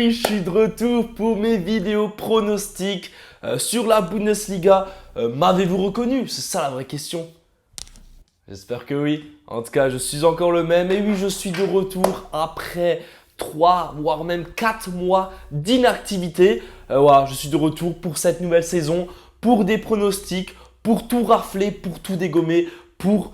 oui, je suis de retour pour mes vidéos pronostics sur la Bundesliga. M'avez-vous reconnu? C'est ça la vraie question. J'espère que oui. En tout cas, je suis encore le même. Et oui, je suis de retour après 3, voire même 4 mois d'inactivité. Voilà, je suis de retour pour cette nouvelle saison, pour des pronostics, pour tout rafler, pour tout dégommer, pour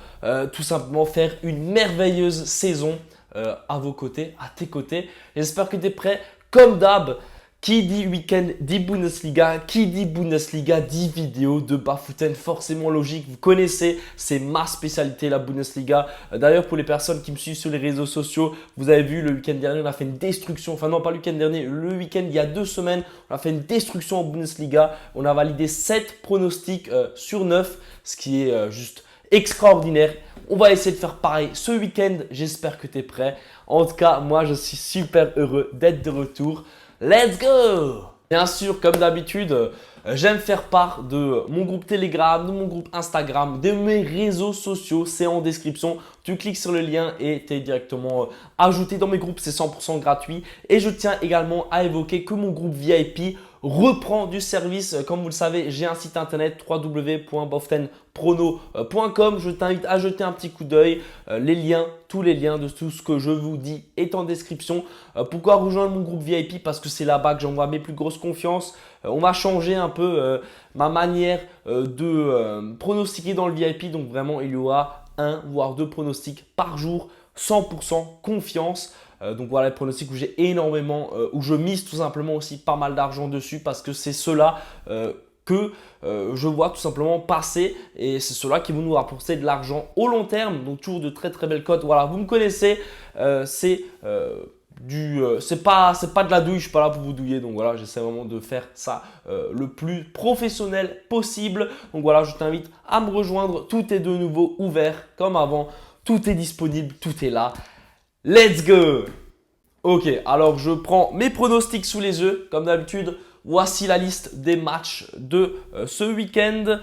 tout simplement faire une merveilleuse saison à vos côtés, à tes côtés. J'espère que tu es prêt. Comme d'hab, qui dit week-end dit Bundesliga, qui dit Bundesliga dit vidéo de Bafouten, forcément logique. Vous connaissez, c'est ma spécialité la Bundesliga. D'ailleurs, pour les personnes qui me suivent sur les réseaux sociaux, vous avez vu le week-end dernier, on a fait une destruction. Enfin non, pas le week-end dernier, le week-end il y a 2 semaines, on a fait une destruction en Bundesliga. On a validé 7 pronostics sur 9, ce qui est juste extraordinaire. On va essayer de faire pareil ce week-end. J'espère que tu es prêt. En tout cas, moi, je suis super heureux d'être de retour. Let's go! Bien sûr, comme d'habitude, j'aime faire part de mon groupe Telegram, de mon groupe Instagram, de mes réseaux sociaux. C'est en description. Tu cliques sur le lien et tu es directement ajouté dans mes groupes. C'est 100% gratuit. Et je tiens également à évoquer que mon groupe VIP reprend du service. Comme vous le savez, j'ai un site internet www.bafoutenprono.com. Je t'invite à jeter un petit coup d'œil. Les liens, tous les liens de tout ce que je vous dis est en description. Pourquoi rejoindre mon groupe VIP? Parce que c'est là-bas que j'envoie mes plus grosses confiances. On va changer un peu ma manière de pronostiquer dans le VIP. Donc vraiment, il y aura 1 voire 2 pronostics par jour, 100% confiance. Donc voilà les pronostics où j'ai énormément, où je mise tout simplement aussi pas mal d'argent dessus parce que c'est ceux-là que je vois tout simplement passer et c'est ceux-là qui vont nous rapporter de l'argent au long terme. Donc toujours de très très belles cotes. Voilà, vous me connaissez, c'est pas de la douille, je suis pas là pour vous douiller. Donc voilà, j'essaie vraiment de faire ça le plus professionnel possible. Donc voilà, je t'invite à me rejoindre. Tout est de nouveau ouvert comme avant. Tout est disponible, tout est là. Let's go! Ok, alors je prends mes pronostics sous les yeux. Comme d'habitude, voici la liste des matchs de ce week-end.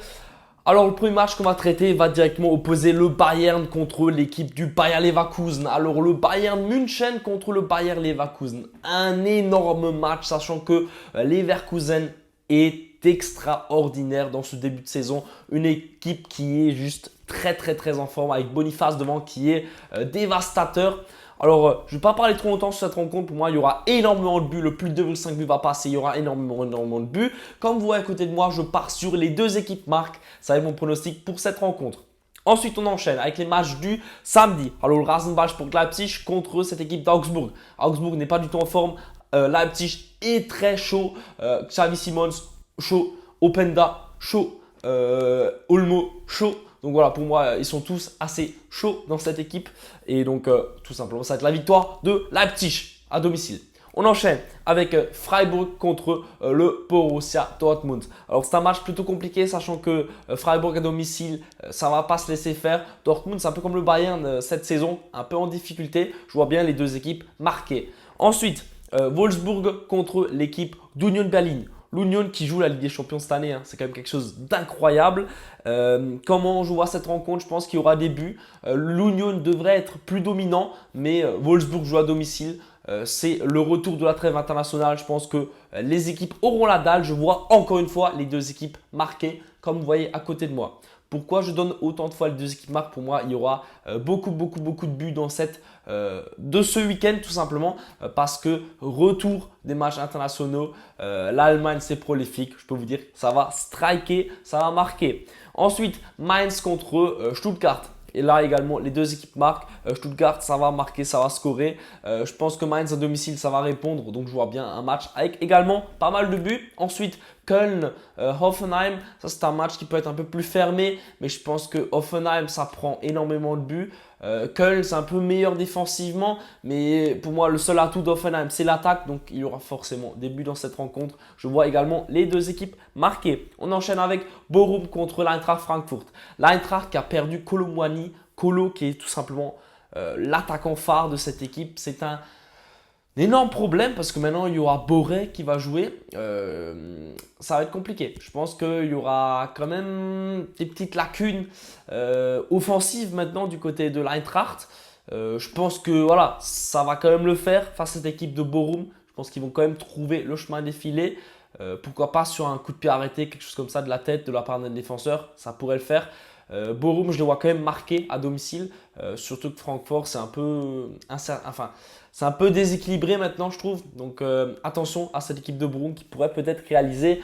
Alors le premier match qu'on va traiter va directement opposer le Bayern contre l'équipe du Bayer Leverkusen. Alors le Bayern München contre le Bayer Leverkusen. Un énorme match, sachant que Leverkusen est extraordinaire dans ce début de saison. Une équipe qui est juste très en forme avec Boniface devant qui est dévastateur. Alors, je ne vais pas parler trop longtemps sur cette rencontre. Pour moi, il y aura énormément de buts. Le plus de 2,5 buts va passer. Il y aura énormément de buts. Comme vous voyez à côté de moi, je pars sur les 2 équipes marques. Ça va être mon pronostic pour cette rencontre. Ensuite, on enchaîne avec les matchs du samedi. Alors, le Rasenball pour Leipzig contre cette équipe d'Augsbourg. Augsbourg n'est pas du tout en forme. Leipzig est très chaud. Xavi Simons, chaud. Openda, chaud. Olmo, chaud. Donc voilà, pour moi, ils sont tous assez chauds dans cette équipe. Et donc, tout simplement, ça va être la victoire de Leipzig à domicile. On enchaîne avec Freiburg contre le Borussia Dortmund. Alors, c'est un match plutôt compliqué, sachant que Freiburg à domicile, ça ne va pas se laisser faire. Dortmund, c'est un peu comme le Bayern cette saison, un peu en difficulté. Je vois bien les 2 équipes marquées. Ensuite, Wolfsburg contre l'équipe d'Union Berlin. L'Union qui joue la Ligue des Champions cette année, hein, c'est quand même quelque chose d'incroyable. Comment je vois cette rencontre? Je pense qu'il y aura des buts. L'Union devrait être plus dominant, mais Wolfsburg joue à domicile. C'est le retour de la trêve internationale. Je pense que les équipes auront la dalle. Je vois encore une fois les 2 équipes marquées, comme vous voyez à côté de moi. Pourquoi je donne autant de fois les 2 équipes marques? Pour moi, il y aura beaucoup de buts dans de ce week-end tout simplement parce que retour des matchs internationaux, l'Allemagne c'est prolifique, je peux vous dire, ça va striker, ça va marquer. Ensuite, Mainz contre Stuttgart. Et là également, les 2 équipes marquent. Stuttgart, ça va marquer, ça va scorer. Je pense que Mainz à domicile, ça va répondre. Donc, je vois bien un match avec également pas mal de buts. Ensuite, Köln, Hoffenheim. Ça, c'est un match qui peut être un peu plus fermé. Mais je pense que Hoffenheim, ça prend énormément de buts. Köln, c'est un peu meilleur défensivement. Mais pour moi, le seul atout d'Hoffenheim, c'est l'attaque. Donc, il y aura forcément des buts dans cette rencontre. Je vois également les 2 équipes marquées. On enchaîne avec Bochum contre l'Eintracht Francfort. L'Eintracht qui a perdu Kolo Muani. Kolo qui est tout simplement l'attaquant phare de cette équipe. C'est un énorme problème parce que maintenant il y aura Boré qui va jouer. Ça va être compliqué. Je pense qu'il y aura quand même des petites lacunes offensives maintenant du côté de l'Eintracht. Je pense que voilà, ça va quand même le faire face à cette équipe de Bochum. Je pense qu'ils vont quand même trouver le chemin défilé. Pourquoi pas sur un coup de pied arrêté, quelque chose comme ça de la tête de la part d'un défenseur, ça pourrait le faire. Borum, je le vois quand même marqué à domicile, surtout que Francfort, c'est un peu déséquilibré maintenant, je trouve. Donc attention à cette équipe de Borum qui pourrait peut-être réaliser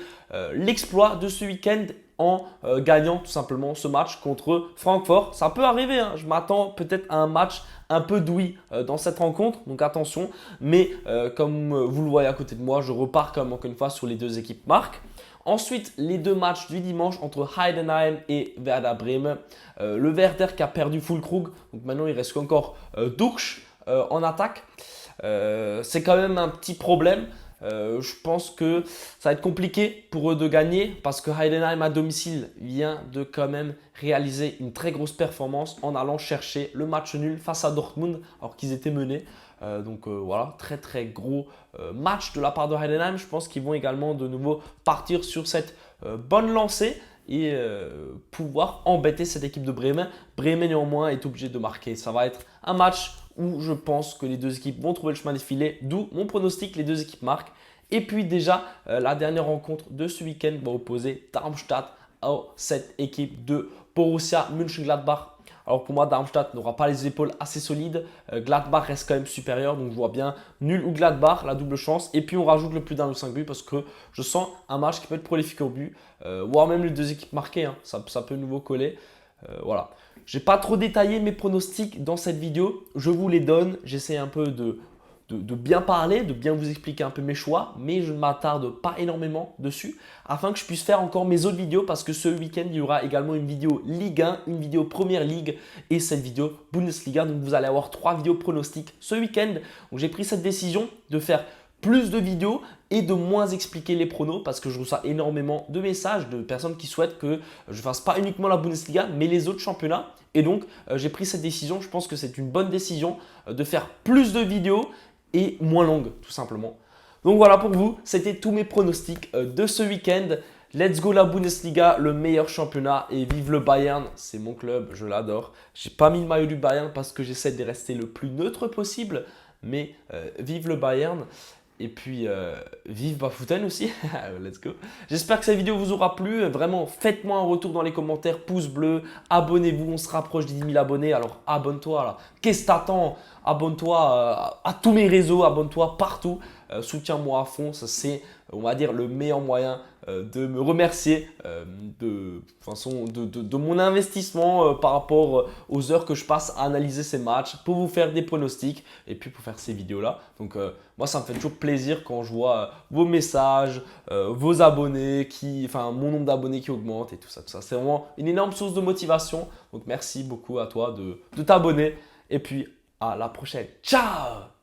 l'exploit de ce week-end en gagnant tout simplement ce match contre Francfort. Ça peut arriver, hein. Je m'attends peut-être à un match un peu douillet dans cette rencontre, donc attention. Mais comme vous le voyez à côté de moi, je repars quand même encore une fois sur les deux équipes marques. Ensuite, les deux matchs du dimanche entre Heidenheim et Werder Bremen. Le Werder qui a perdu Füllkrug, donc maintenant il reste encore Duxch en attaque. C'est quand même un petit problème. Je pense que ça va être compliqué pour eux de gagner parce que Heidenheim à domicile vient de quand même réaliser une très grosse performance en allant chercher le match nul face à Dortmund alors qu'ils étaient menés. Donc voilà, très très gros match de la part de Heidenheim. Je pense qu'ils vont également de nouveau partir sur cette bonne lancée et pouvoir embêter cette équipe de Bremen. Bremen néanmoins est obligé de marquer. Ça va être un match où je pense que les deux équipes vont trouver le chemin défilé, d'où mon pronostic, les deux équipes marquent. Et puis déjà, la dernière rencontre de ce week-end va opposer Darmstadt à cette équipe de Borussia Mönchengladbach. Alors pour moi, Darmstadt n'aura pas les épaules assez solides. Gladbach reste quand même supérieur, donc je vois bien nul ou Gladbach, la double chance. Et puis on rajoute le plus d'un ou 5 buts parce que je sens un match qui peut être prolifique au but, voire même les deux équipes marquées, hein. Ça peut de nouveau coller. Voilà. Je n'ai pas trop détaillé mes pronostics dans cette vidéo. Je vous les donne. J'essaie un peu de bien parler, de bien vous expliquer un peu mes choix, mais je ne m'attarde pas énormément dessus afin que je puisse faire encore mes autres vidéos parce que ce week-end, il y aura également une vidéo Ligue 1, une vidéo Première Ligue et cette vidéo Bundesliga. Donc, vous allez avoir 3 vidéos pronostics ce week-end. Donc, j'ai pris cette décision de faire plus de vidéos et de moins expliquer les pronos parce que je reçois énormément de messages de personnes qui souhaitent que je ne fasse pas uniquement la Bundesliga mais les autres championnats. Et donc, j'ai pris cette décision. Je pense que c'est une bonne décision de faire plus de vidéos et moins longues tout simplement. Donc voilà pour vous, c'était tous mes pronostics de ce week-end. Let's go la Bundesliga, le meilleur championnat et vive le Bayern, c'est mon club, je l'adore. J'ai pas mis le maillot du Bayern parce que j'essaie de rester le plus neutre possible, mais vive le Bayern. Et puis, vive Bafouten aussi, let's go. J'espère que cette vidéo vous aura plu. Vraiment, faites-moi un retour dans les commentaires, pouce bleu, abonnez-vous, on se rapproche des 10 000 abonnés. Alors, abonne-toi là. Qu'est-ce que t'attends? Abonne-toi à tous mes réseaux, abonne-toi partout. Soutiens-moi à fond, ça c'est, on va dire, le meilleur moyen de me remercier de mon investissement par rapport aux heures que je passe à analyser ces matchs pour vous faire des pronostics et puis pour faire ces vidéos-là. Donc moi, ça me fait toujours plaisir quand je vois vos messages, vos abonnés, mon nombre d'abonnés qui augmente et tout ça. C'est vraiment une énorme source de motivation. Donc merci beaucoup à toi de t'abonner et puis à la prochaine. Ciao!